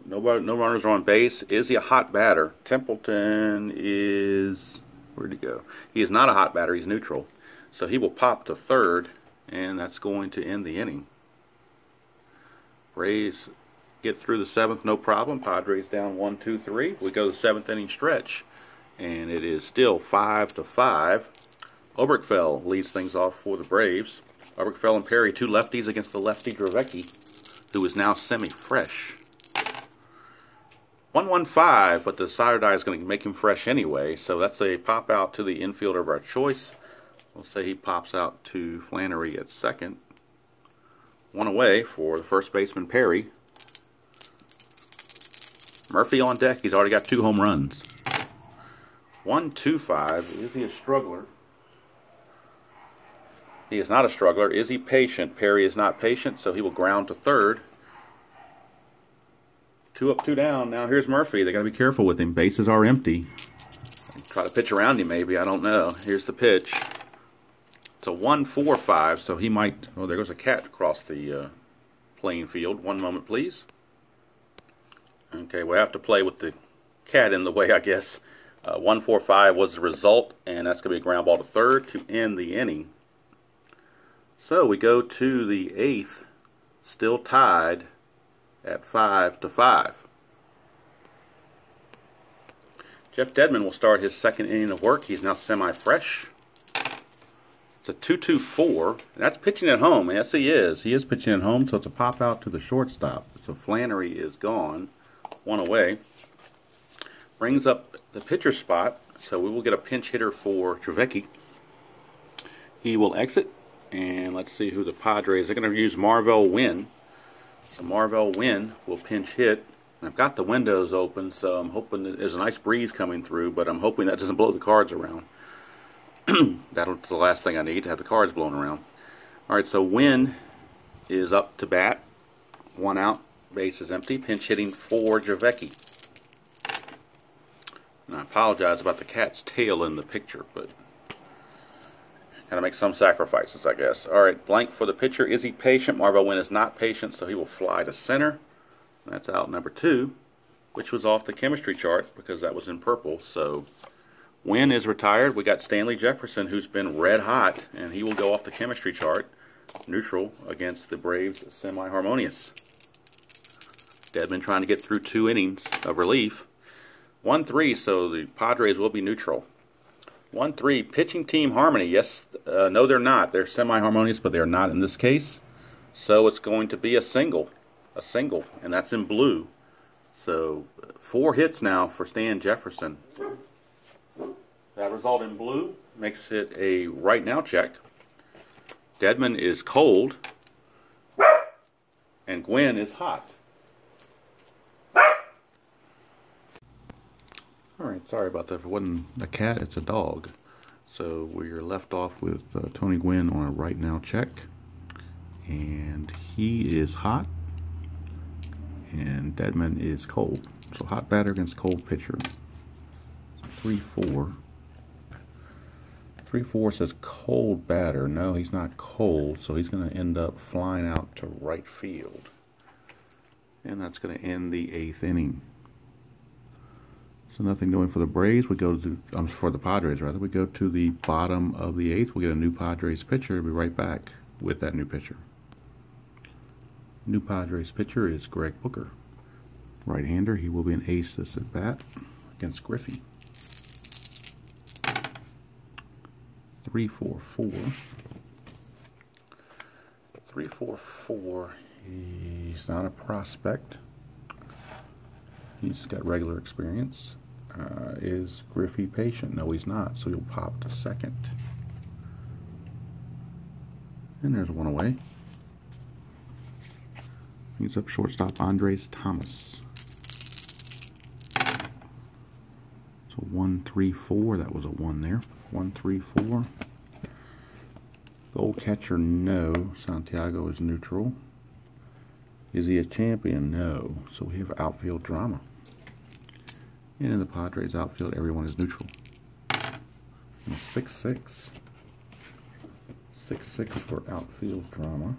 No runners are on base. Is he a hot batter? Templeton is... Where'd he go? He is not a hot batter. He's neutral. So he will pop to third, and that's going to end the inning. Braves get through the 7th, no problem. Padres down 1-2-3. We go to the 7th inning stretch, and it is still 5-5. Oberkfell leads things off for the Braves. Oberkfell and Perry, 2 lefties against the lefty Dravecky, who is now semi-fresh. 1-1-5, but the decider die is going to make him fresh anyway, so that's a pop out to the infielder of our choice. We'll say he pops out to Flannery at second. 1 away for the first baseman, Perry. Murphy on deck. He's already got 2 home runs. 1-2-5. Is he a struggler? He is not a struggler. Is he patient? Perry is not patient, so he will ground to third. 2 up, 2 down. Now here's Murphy. They got to be careful with him. Bases are empty. Try to pitch around him maybe. I don't know. Here's the pitch. It's a 1-4-5, so he might... Oh, there goes a cat across the playing field. One moment, please. Okay, we'll have to play with the cat in the way, I guess. 1-4-5 was the result, and that's going to be a ground ball to third to end the inning. So we go to the 8th, still tied at 5-5. Jeff Dedmon will start his 2nd inning of work. He's now semi-fresh. It's a 2-2-4, and that's pitching at home. Yes, he is. He is pitching at home, so it's a pop out to the shortstop. So Flannery is gone. 1 away. Brings up the pitcher spot, so we will get a pinch hitter for Dravecky. He will exit, and let's see who the Padres... They're going to use Marvell Wynn. So Marvell Wynn will pinch hit. And I've got the windows open, so I'm hoping that there's a nice breeze coming through, but I'm hoping that doesn't blow the cards around. That's the last thing I need, to have the cards blown around. Alright, so Wynn is up to bat. 1 out, base is empty. Pinch hitting for Dravecky. And I apologize about the cat's tail in the picture, but gotta make some sacrifices, I guess. Alright, blank for the pitcher. Is he patient? Marvell Wynn is not patient, so he will fly to center. That's out number 2, which was off the chemistry chart because that was in purple. So Wynn is retired. We got Stanley Jefferson, who's been red hot, and he will go off the chemistry chart, neutral against the Braves semi-harmonious. Dedmon trying to get through 2 innings of relief. 1-3, so the Padres will be neutral. 1-3, pitching team harmony. Yes, no, they're not. They're semi-harmonious, but they're not in this case. So it's going to be a single. a single, and that's in blue. So 4 hits now for Stan Jefferson. That result in blue makes it a right now check. Dedmon is cold, and Gwynn is hot. Alright, sorry about that. If it wasn't a cat, it's a dog. So we're left off with Tony Gwynn on a right now check. And he is hot, and Dedmon is cold. So hot batter against cold pitcher. 3-4. 3-4 says cold batter. No, he's not cold, so he's going to end up flying out to right field. And that's going to end the 8th inning. So nothing doing for the Braves. We go to for the Padres rather. We go to the bottom of the 8th. We get a new Padres pitcher. We'll be right back with that new pitcher. New Padres pitcher is Greg Booker. Right-hander. He will be an ace this at bat against Griffey. 3-4-4. 3-4-4. He's not a prospect. He's got regular experience. Is Griffey patient? No, he's not, so he'll pop to second. And there's one away. He's up shortstop Andres Thomas. So 1-3-4. That was a 1 there. 1-3-4. Goal catcher, no. Santiago is neutral. Is he a champion? No. So we have outfield drama. And in the Padres outfield, everyone is neutral. 6-6. 6-6 for outfield drama.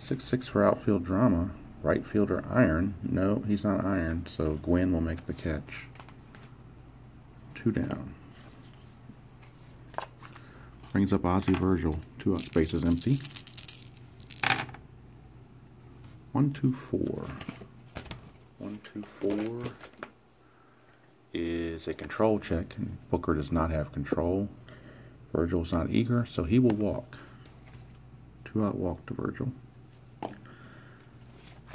6-6 for outfield drama. Right fielder Iron. No, he's not Iron, so Gwynn will make the catch. 2 down. Brings up Ozzie Virgil. 2 out, spaces empty. 1-2-4. 1-2-4 is a control check, and Booker does not have control. Virgil's not eager, so he will walk. 2 out walk to Virgil.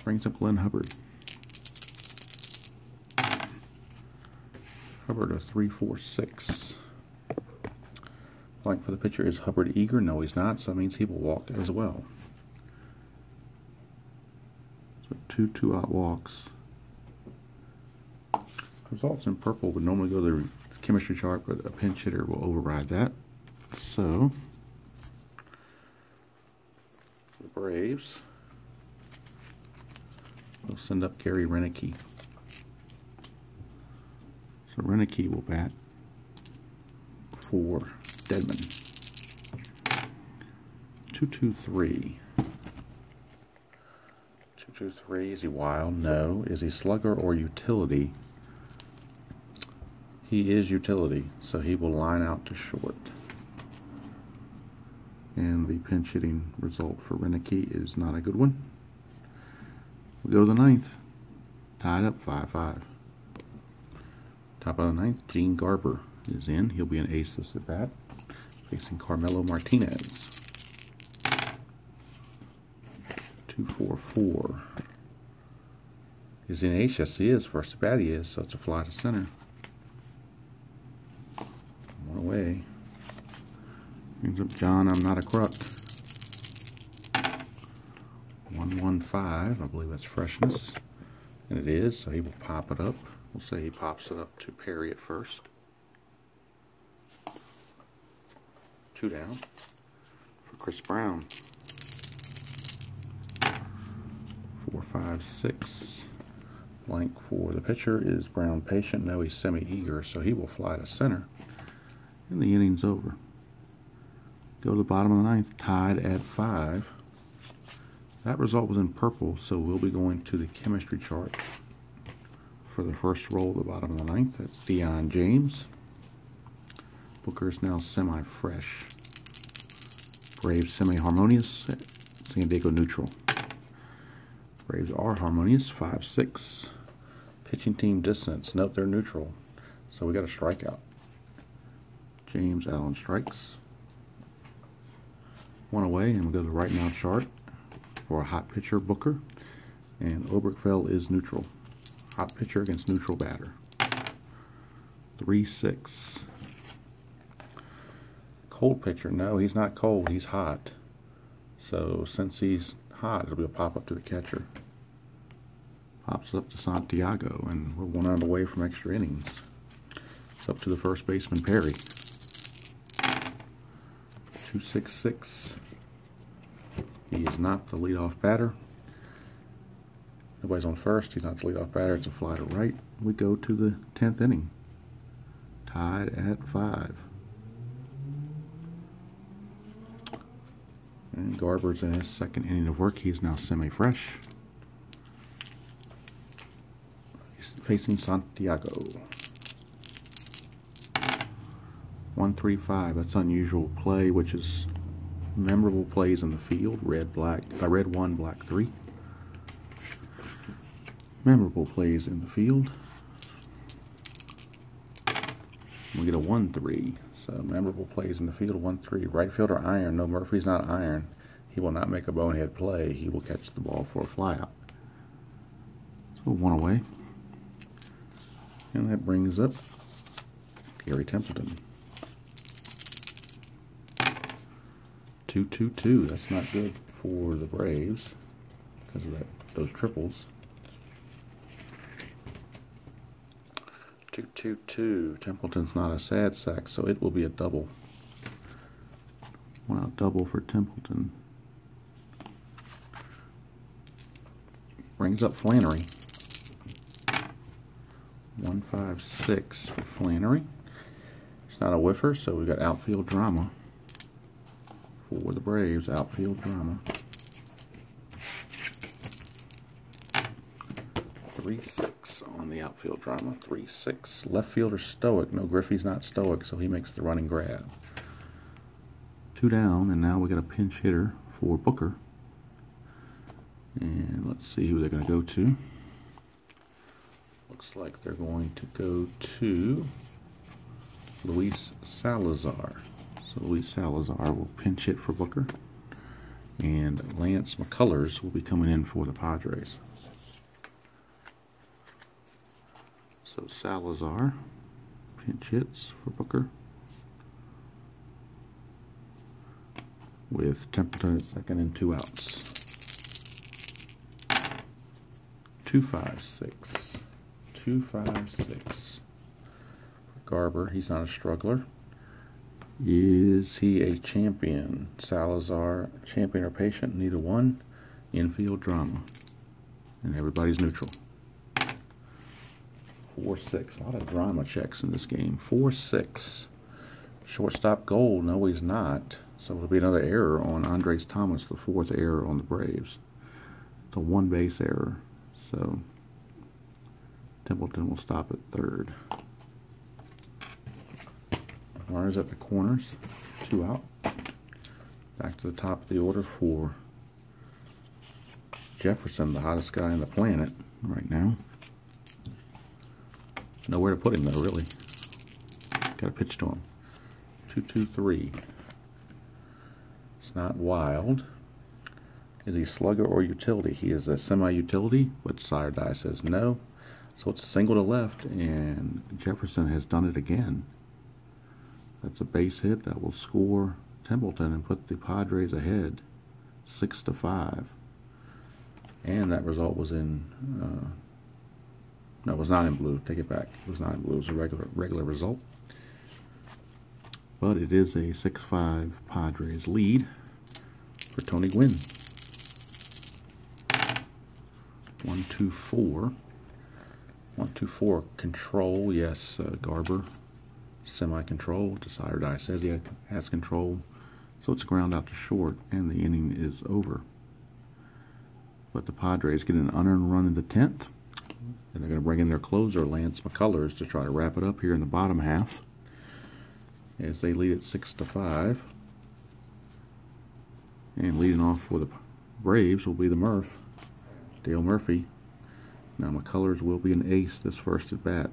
Brings up Glenn Hubbard. Hubbard a 3-4-6. Blank for the pitcher. Is Hubbard eager? No, he's not, so that means he will walk as well. So 2 2-out walks. Results in purple would normally go to the chemistry chart, but a pinch hitter will override that. So the Braves will send up Gary Renicky. So Renicky will bat for Dedmon. 2-2-3. 2-2-3. Is he wild? No. Is he slugger or utility? He is utility, so he will line out to short. And the pinch hitting result for Renicky is not a good one. We go to the 9th. Tied up 5-5. Top of the 9th, Gene Garber is in. He'll be an ace this at bat, facing Carmelo Martinez. 2-4-4. Is he an ace? Yes, he is. First at bat he is, so it's a fly to center. 1 away. Brings up John, I'm not a crook. 1-1-5. I believe that's freshness. And it is, so he will pop it up. We'll say he pops it up to Perry at first. 2 down for Chris Brown. 4-5-6. Blank for the pitcher. Is Brown patient? No, he's semi-eager, so he will fly to center. And the inning's over. Go to the bottom of the 9th, tied at 5. That result was in purple, so we'll be going to the chemistry chart for the first roll at the bottom of the 9th. That's Deion James. Booker is now semi-fresh. Braves semi-harmonious. San Diego neutral. Braves are harmonious. 5-6. Pitching team dissonance. Note they're neutral. So we got a strikeout. James Allen strikes. 1 away, and we'll go to the right now chart. for a hot pitcher, Booker. And Oberkfell is neutral. Hot pitcher against neutral batter. 3-6. Cold pitcher. No, he's not cold. He's hot. So since he's hot, it'll be a pop up to the catcher. Pops up to Santiago, and we're 1 out away from extra innings. It's up to the first baseman, Perry. 2-6-6. He is not the leadoff batter. Nobody's on first. He's not the leadoff batter. It's a fly to right. We go to the 10th inning. Tied at 5. And Garber's in his 2nd inning of work. He's now semi-fresh. He's facing Santiago. 1-3-5. That's unusual play, which is memorable plays in the field. Red 1, black 3. Memorable plays in the field. We get a 1-3. So memorable plays in the field, 1-3. Right fielder iron. No, Murphy's not iron. He will not make a bonehead play. He will catch the ball for a flyout. So 1 away. And that brings up Gary Templeton. 2-2-2. That's not good for the Braves because of those triples. 2-2-2. Templeton's not a sad sack, so it will be a double. 1 out double for Templeton. Brings up Flannery. 1-5-6 for Flannery. It's not a whiffer, so we got outfield drama for the Braves. Outfield drama. 3-6 on the outfield drama. 3-6. Left fielder stoic. No, Griffey's not stoic, so he makes the running grab. 2 down, and now we got a pinch hitter for Booker. And let's see who they're going to go to. Looks like they're going to go to Luis Salazar. So Luis Salazar will pinch hit for Booker. And Lance McCullers will be coming in for the Padres. So Salazar pinch hits for Booker, with Templeton at 2nd and 2 outs. 2-5-6. 2-5-6. Garber, he's not a struggler. Is he a champion? Salazar, champion or patient? Neither one. Infield drama. And everybody's neutral. 4-6. A lot of drama checks in this game. 4-6. Shortstop goal. No, he's not. So it'll be another error on Andres Thomas, the 4th error on the Braves. It's a 1 base error. So Templeton will stop at 3rd. Runners at the corners. 2 out. Back to the top of the order for Jefferson, the hottest guy on the planet right now. Nowhere to put him though, really. Got to pitch to him. 2-2-3. It's not wild. Is he slugger or utility? He is a semi-utility, but Sire Die says no. So it's a single to left, and Jefferson has done it again. That's a base hit that will score Templeton and put the Padres ahead 6-5. And that result was in no, it was not in blue. Take it back. It was not in blue. It was a regular result. But it is a 6-5 Padres lead for Tony Gwynn. 1-2-4. 1-2-4 control. Yes, Garber semi-control. Desire Die says he has control. So it's ground out to short, and the inning is over. But the Padres get an unearned run in the 10th. And they're going to bring in their closer, Lance McCullers, to try to wrap it up here in the bottom half as they lead at 6-5. And leading off for the Braves will be the Murph, Dale Murphy. Now McCullers will be an ace this first at bat.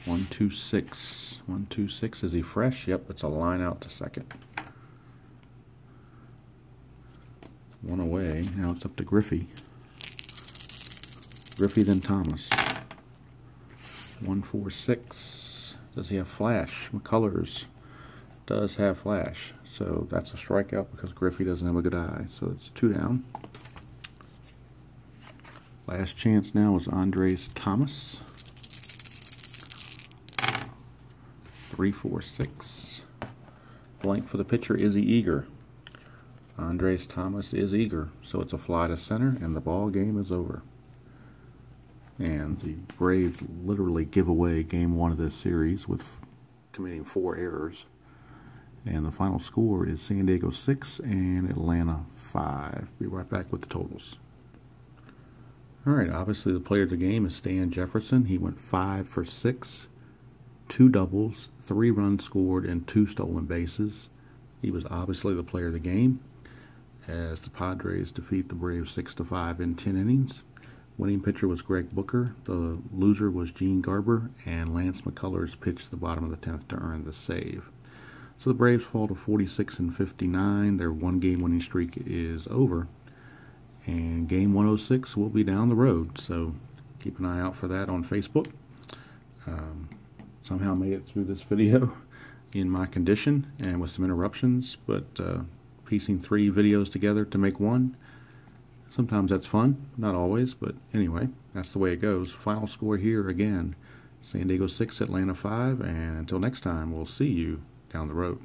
1-2-6. 1-2-6. Is he fresh? Yep, it's a line out to 2nd. One away. Now it's up to Griffey. Griffey then Thomas. 146. Does he have flash? McCullers does have flash. So that's a strikeout because Griffey doesn't have a good eye. So it's 2 down. Last chance now is Andres Thomas. 346. Blank for the pitcher, Izzy Eager. Andres Thomas is eager, so it's a fly to center, and the ball game is over. And the Braves literally give away game 1 of this series with committing 4 errors. And the final score is San Diego 6 and Atlanta 5. Be right back with the totals. All right, obviously the player of the game is Stan Jefferson. He went 5 for 6, 2 doubles, 3 runs scored, and 2 stolen bases. He was obviously the player of the game as the Padres defeat the Braves 6-5 in 10 innings. Winning pitcher was Greg Booker. The loser was Gene Garber, and Lance McCullers pitched the bottom of the 10th to earn the save. So the Braves fall to 46-59. Their 1-game winning streak is over, and game 106 will be down the road. So keep an eye out for that on Facebook. Somehow made it through this video in my condition and with some interruptions, but piecing 3 videos together to make one, sometimes that's fun, not always, but anyway, that's the way it goes. Final score here again, San Diego 6, Atlanta 5, and until next time, we'll see you down the road.